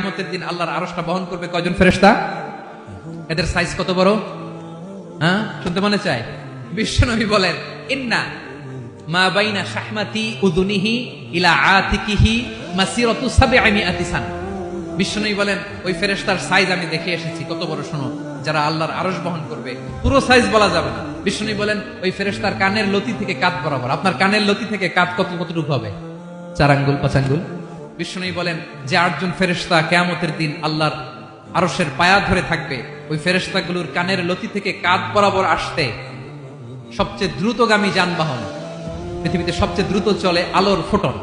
কিয়ামতের দিন আল্লাহর আরশটা বহন করবে কয়জন ফেরেশতা? এদের সাইজ কত বড়? হ্যাঁ, শুনতে মনে চায়? বিশ্বনবী বলেন, ইন্না মা বাইনা শাহমাতি উযুনিহি ইলা আতিকিহি মাসিরাতু 700 সানা। বিশ্বনবী বলেন, ওই ফেরেশতার সাইজ আমি দেখে এসেছি। কত বড় শোনো, যারা আল্লাহর আরশ বহন করবে। পুরো সাইজ বলা যাবে না। বিশ্বনবী বলেন, ওই ফেরেশতার কানের লতি থেকে কাঁধ বরাবর। আপনার কানের লতি থেকে কাঁধ কতটুকু হবে? 4 আঙ্গুল 5 আঙ্গুল। বিশ্বনবী বলেন, যে 8 জন ফেরেশতা কিয়ামতের দিন আল্লাহর আরশের পায়া ধরে থাকবে, ওই ফেরেশতাগুলোর কানের লতি থেকে কাঁধ বরাবর আসতে সবচেয়ে দ্রুতগামী যানবাহন, পৃথিবীতে সবচেয়ে দ্রুত চলে আলোর ফোটন।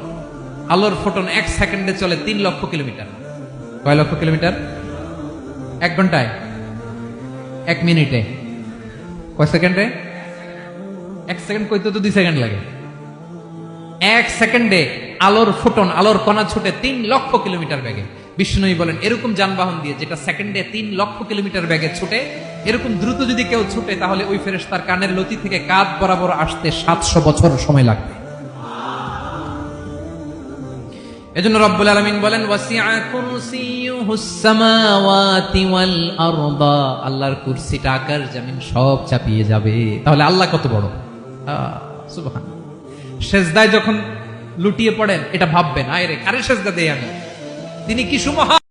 আলোর ফোটন 1 সেকেন্ডে চলে 3 লক্ষ কিলোমিটার। কয় লক্ষ কিলোমিটার? 1 ঘন্টায়? 1 মিনিটে? কয় সেকেন্ডে? 1 সেকেন্ড কইতে তো 2 সেকেন্ড লাগে। 1 সেকেন্ডে আলোর ফোটন, আলোর কণা ছুটে 3 লক্ষ কিলোমিটার বেগে। বিষ্ণুই বলেন, এরকম যানবাহন দিয়ে যেটা সেকেন্ডে 3 লক্ষ কিলোমিটার বেগে ছুটে, এরকম দ্রুত যদি কেউ ছুটে, তাহলে ওই ফেরেশতার কানের লতি থেকে কাঁধ বরাবর আসতে 700 বছর সময় লাগবে। এজন্য রব্বুল আলামিন বলেন, ওয়াসিআ কুরসিয়ুহুস সামাওয়াতি ওয়াল আরদা। আল্লাহর কুরসিটা আকাশ জমিন সব চাপিয়ে যাবে। তাহলে আল্লাহ কত বড়! সুবহানাল্লাহ। সেজদায় যখন লুটিয়ে পড়েন, এটা ভাববেন, আয় রে কারে সেজদা দেই আমি, তিনি কি সুমহান।